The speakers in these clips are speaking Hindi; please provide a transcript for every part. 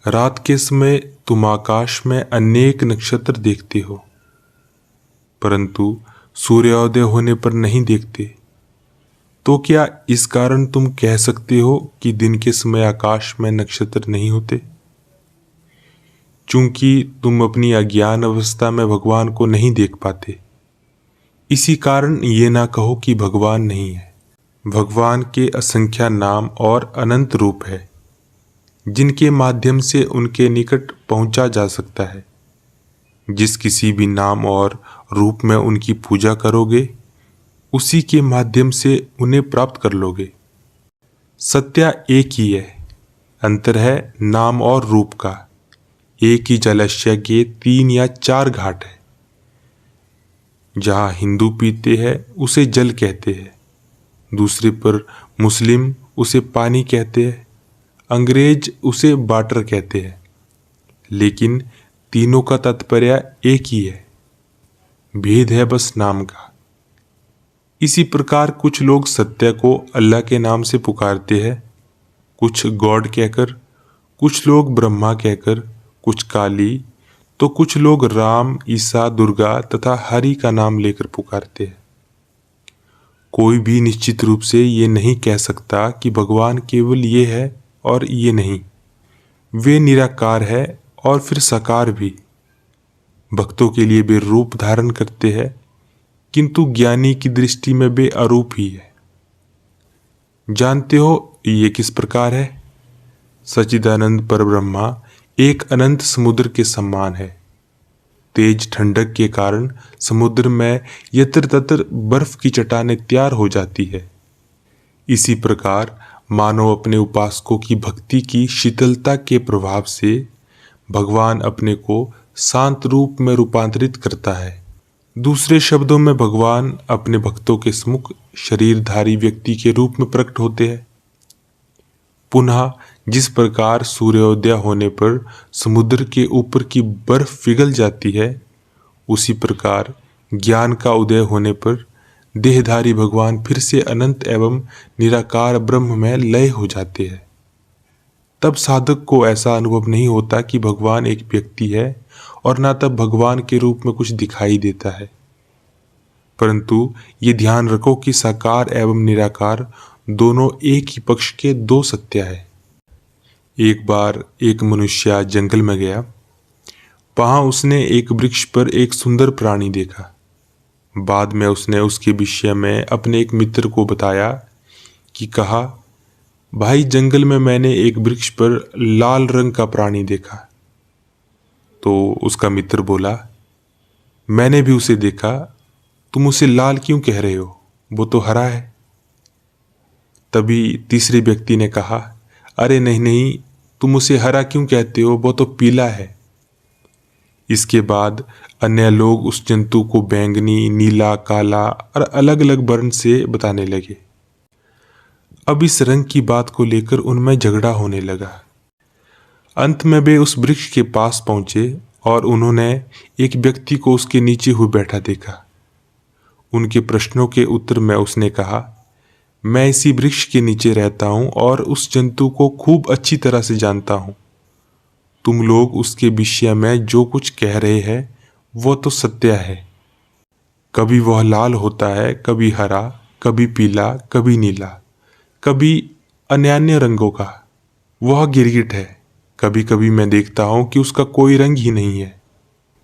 रात के समय तुम आकाश में अनेक नक्षत्र देखते हो, परंतु सूर्योदय होने पर नहीं देखते। तो क्या इस कारण तुम कह सकते हो कि दिन के समय आकाश में नक्षत्र नहीं होते? चूंकि तुम अपनी अज्ञान अवस्था में भगवान को नहीं देख पाते, इसी कारण ये ना कहो कि भगवान नहीं है। भगवान के असंख्य नाम और अनंत रूप है, जिनके माध्यम से उनके निकट पहुंचा जा सकता है। जिस किसी भी नाम और रूप में उनकी पूजा करोगे, उसी के माध्यम से उन्हें प्राप्त कर लोगे। सत्य एक ही है, अंतर है नाम और रूप का। एक ही जलाशय के 3 या 4 घाट है। जहाँ हिंदू पीते हैं उसे जल कहते हैं, दूसरे पर मुस्लिम उसे पानी कहते हैं, अंग्रेज उसे वाटर कहते हैं, लेकिन तीनों का तात्पर्य एक ही है, भेद है बस नाम का। इसी प्रकार कुछ लोग सत्य को अल्लाह के नाम से पुकारते हैं, कुछ गॉड कहकर, कुछ लोग ब्रह्मा कहकर, कुछ काली, तो कुछ लोग राम, ईसा, दुर्गा तथा हरि का नाम लेकर पुकारते हैं। कोई भी निश्चित रूप से ये नहीं कह सकता कि भगवान केवल ये है और ये नहीं। वे निराकार है और फिर साकार भी। भक्तों के लिए वे रूप धारण करते हैं, किंतु ज्ञानी की दृष्टि में वे अरूप ही है। जानते हो ये किस प्रकार है? सच्चिदानंद परब्रह्मा एक अनंत समुद्र के समान है। तेज ठंडक के कारण समुद्र में यत्र तत्र बर्फ की चट्टानें तैयार हो जाती है। इसी प्रकार मानव अपने उपासकों की भक्ति की शीतलता के प्रभाव से भगवान अपने को शांत रूप में रूपांतरित करता है। दूसरे शब्दों में भगवान अपने भक्तों के सम्मुख शरीरधारी व्यक्ति के रूप में प्रकट होते हैं। पुनः जिस प्रकार सूर्योदय होने पर समुद्र के ऊपर की बर्फ पिघल जाती है, उसी प्रकार ज्ञान का उदय होने पर देहधारी भगवान फिर से अनंत एवं निराकार ब्रह्म में लय हो जाते हैं। तब साधक को ऐसा अनुभव नहीं होता कि भगवान एक व्यक्ति है, और ना तब भगवान के रूप में कुछ दिखाई देता है। परंतु ये ध्यान रखो कि साकार एवं निराकार दोनों एक ही पक्ष के दो सत्य है। एक बार एक मनुष्य जंगल में गया। वहां उसने एक वृक्ष पर एक सुंदर प्राणी देखा। बाद में उसने उसके विषय में अपने एक मित्र को बताया कि कहा, भाई जंगल में मैंने एक वृक्ष पर लाल रंग का प्राणी देखा। तो उसका मित्र बोला, मैंने भी उसे देखा, तुम उसे लाल क्यों कह रहे हो, वो तो हरा है। तभी तीसरे व्यक्ति ने कहा, अरे नहीं नहीं, तुम उसे हरा क्यों कहते हो, वो तो पीला है। इसके बाद अन्य लोग उस जंतु को बैंगनी, नीला, काला और अलग अलग वर्ण से बताने लगे। अब इस रंग की बात को लेकर उनमें झगड़ा होने लगा। अंत में वे उस वृक्ष के पास पहुंचे और उन्होंने एक व्यक्ति को उसके नीचे हुए बैठा देखा। उनके प्रश्नों के उत्तर में उसने कहा, मैं इसी वृक्ष के नीचे रहता हूं और उस जंतु को खूब अच्छी तरह से जानता हूं। तुम लोग उसके विषय में जो कुछ कह रहे हैं वो तो सत्य है। कभी वह लाल होता है, कभी हरा, कभी पीला, कभी नीला, कभी अन्य अन्य रंगों का। वह गिरगिट है। कभी कभी मैं देखता हूं कि उसका कोई रंग ही नहीं है।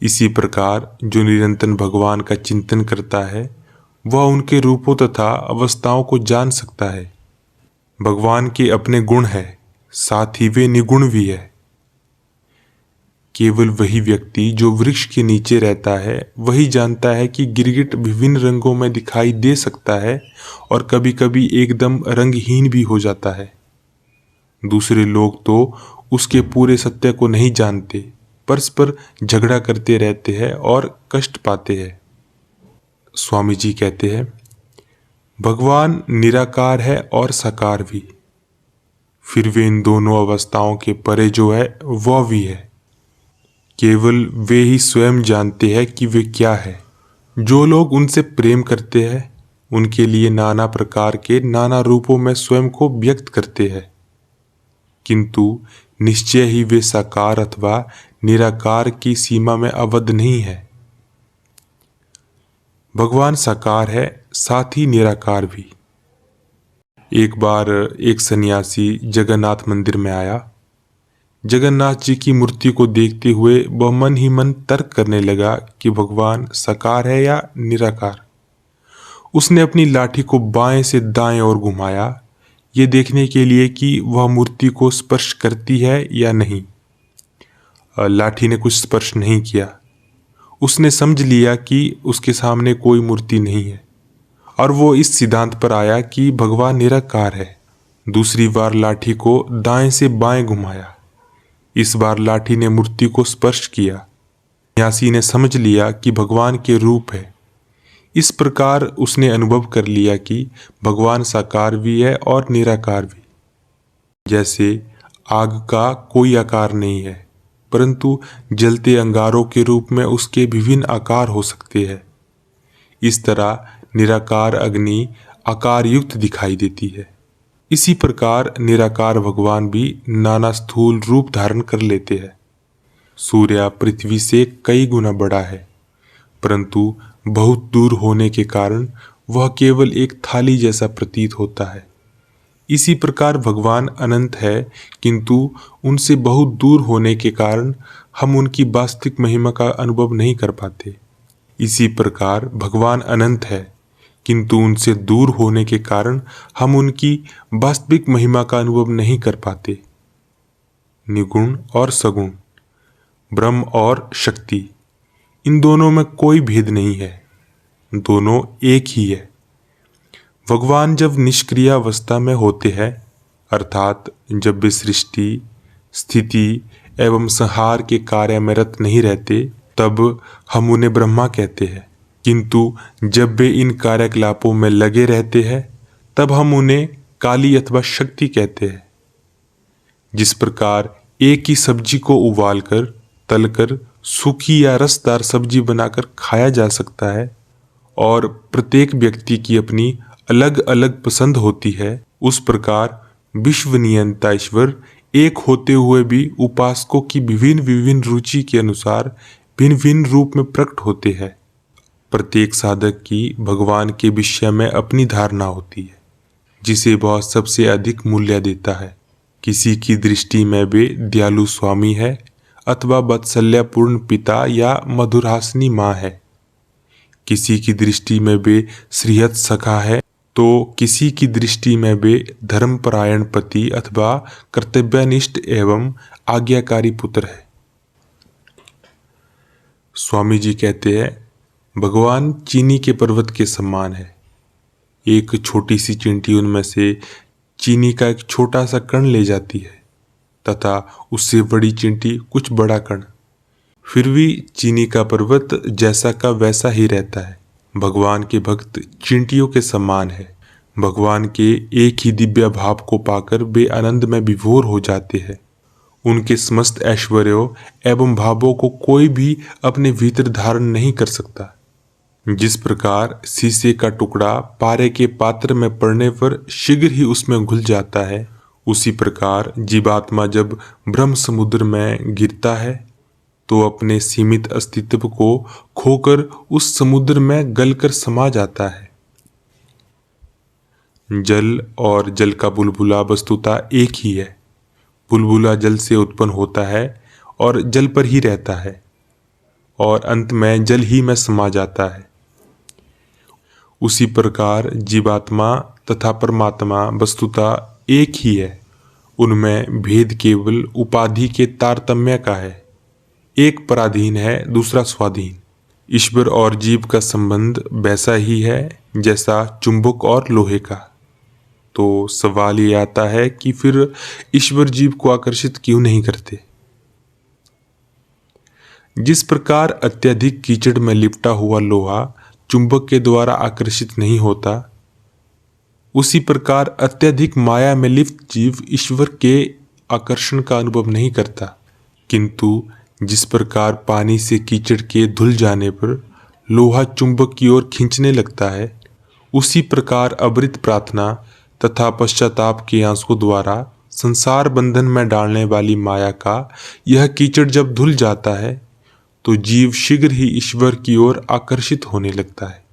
इसी प्रकार जो निरंतर भगवान का चिंतन करता है, वह उनके रूपों तथा अवस्थाओं को जान सकता है। भगवान के अपने गुण है, साथ ही वे निगुण भी है। केवल वही व्यक्ति जो वृक्ष के नीचे रहता है वही जानता है कि गिरगिट विभिन्न रंगों में दिखाई दे सकता है और कभी कभी एकदम रंगहीन भी हो जाता है। दूसरे लोग तो उसके पूरे सत्य को नहीं जानते, परस्पर झगड़ा करते रहते हैं और कष्ट पाते हैं। स्वामी जी कहते हैं, भगवान निराकार है और साकार भी, फिर वे इन दोनों अवस्थाओं के परे जो है वह भी है। केवल वे ही स्वयं जानते हैं कि वे क्या है। जो लोग उनसे प्रेम करते हैं उनके लिए नाना प्रकार के नाना रूपों में स्वयं को व्यक्त करते हैं, किंतु निश्चय ही वे साकार अथवा निराकार की सीमा में आबद्ध नहीं है। भगवान साकार है, साथ ही निराकार भी। एक बार एक सन्यासी जगन्नाथ मंदिर में आया। जगन्नाथ जी की मूर्ति को देखते हुए वह मन ही मन तर्क करने लगा कि भगवान साकार है या निराकार। उसने अपनी लाठी को बाएं से दाएं ओर घुमाया, ये देखने के लिए कि वह मूर्ति को स्पर्श करती है या नहीं। लाठी ने कुछ स्पर्श नहीं किया। उसने समझ लिया कि उसके सामने कोई मूर्ति नहीं है और वो इस सिद्धांत पर आया कि भगवान निराकार है। दूसरी बार लाठी को दाएं से बाएं घुमाया। इस बार लाठी ने मूर्ति को स्पर्श किया। सन्यासी ने समझ लिया कि भगवान के रूप है। इस प्रकार उसने अनुभव कर लिया कि भगवान साकार भी है और निराकार भी। जैसे आग का कोई आकार नहीं है, परंतु जलते अंगारों के रूप में उसके विभिन्न आकार हो सकते हैं। इस तरह निराकार अग्नि आकार युक्त दिखाई देती है। इसी प्रकार निराकार भगवान भी नाना स्थूल रूप धारण कर लेते हैं। सूर्य पृथ्वी से कई गुना बड़ा है, परंतु बहुत दूर होने के कारण वह केवल एक थाली जैसा प्रतीत होता है। इसी प्रकार भगवान अनंत है, किंतु उनसे बहुत दूर होने के कारण हम उनकी वास्तविक महिमा का अनुभव नहीं कर पाते। इसी प्रकार भगवान अनंत है, किंतु उनसे दूर होने के कारण हम उनकी वास्तविक महिमा का अनुभव नहीं कर पाते। निगुण और सगुण, ब्रह्म और शक्ति, इन दोनों में कोई भेद नहीं है, दोनों एक ही है। भगवान जब निष्क्रिय अवस्था में होते हैं, अर्थात जब वे सृष्टि, स्थिति एवं संहार के कार्य में रत नहीं रहते, तब हम उन्हें ब्रह्मा कहते हैं। किंतु जब वे इन कार्यकलापों में लगे रहते हैं, तब हम उन्हें काली अथवा शक्ति कहते हैं। जिस प्रकार एक ही सब्जी को उबालकर, तलकर सूखी या रसदार सब्जी बनाकर खाया जा सकता है और प्रत्येक व्यक्ति की अपनी अलग अलग पसंद होती है, उस प्रकार विश्व नियंता ईश्वर एक होते हुए भी उपासकों की विभिन्न विभिन्न रुचि के अनुसार भिन्न भिन्न रूप में प्रकट होते हैं। प्रत्येक साधक की भगवान के विषय में अपनी धारणा होती है, जिसे वह सबसे अधिक मूल्य देता है। किसी की दृष्टि में वे दयालु स्वामी है अथवा वात्सल्यपूर्ण पिता या मधुरहासिनी माँ है। किसी की दृष्टि में वे श्रीहत सखा है, तो किसी की दृष्टि में वे धर्मपरायण पति अथवा कर्तव्यनिष्ठ एवं आज्ञाकारी पुत्र है। स्वामी जी कहते हैं, भगवान चीनी के पर्वत के समान है। एक छोटी सी चींटी उनमें से चीनी का एक छोटा सा कण ले जाती है तथा उससे बड़ी चींटी कुछ बड़ा कण, फिर भी चीनी का पर्वत जैसा का वैसा ही रहता है। भगवान के भक्त चींटियों के समान है। भगवान के एक ही दिव्य भाव को पाकर वे आनंद में विभोर हो जाते हैं। उनके समस्त ऐश्वर्यों एवं भावों को कोई भी अपने भीतर धारण नहीं कर सकता। जिस प्रकार शीशे का टुकड़ा पारे के पात्र में पड़ने पर शीघ्र ही उसमें घुल जाता है, उसी प्रकार जीवात्मा जब ब्रह्म समुद्र में गिरता है तो अपने सीमित अस्तित्व को खोकर उस समुद्र में गलकर समा जाता है। जल और जल का बुलबुला वस्तुतः एक ही है। बुलबुला जल से उत्पन्न होता है और जल पर ही रहता है और अंत में जल ही में समा जाता है। उसी प्रकार जीवात्मा तथा परमात्मा वस्तुतः एक ही है। उनमें भेद केवल उपाधि के तारतम्य का है। एक पराधीन है, दूसरा स्वाधीन। ईश्वर और जीव का संबंध वैसा ही है जैसा चुंबक और लोहे का। तो सवाल ये आता है कि फिर ईश्वर जीव को आकर्षित क्यों नहीं करते? जिस प्रकार अत्यधिक कीचड़ में लिपटा हुआ लोहा चुंबक के द्वारा आकर्षित नहीं होता, उसी प्रकार अत्यधिक माया में लिप्त जीव ईश्वर के आकर्षण का अनुभव नहीं करता। किंतु जिस प्रकार पानी से कीचड़ के धुल जाने पर लोहा चुंबक की ओर खींचने लगता है, उसी प्रकार अविरत प्रार्थना तथा पश्चाताप के आंसुओं द्वारा संसार बंधन में डालने वाली माया का यह कीचड़ जब धुल जाता है तो जीव शीघ्र ही ईश्वर की ओर आकर्षित होने लगता है।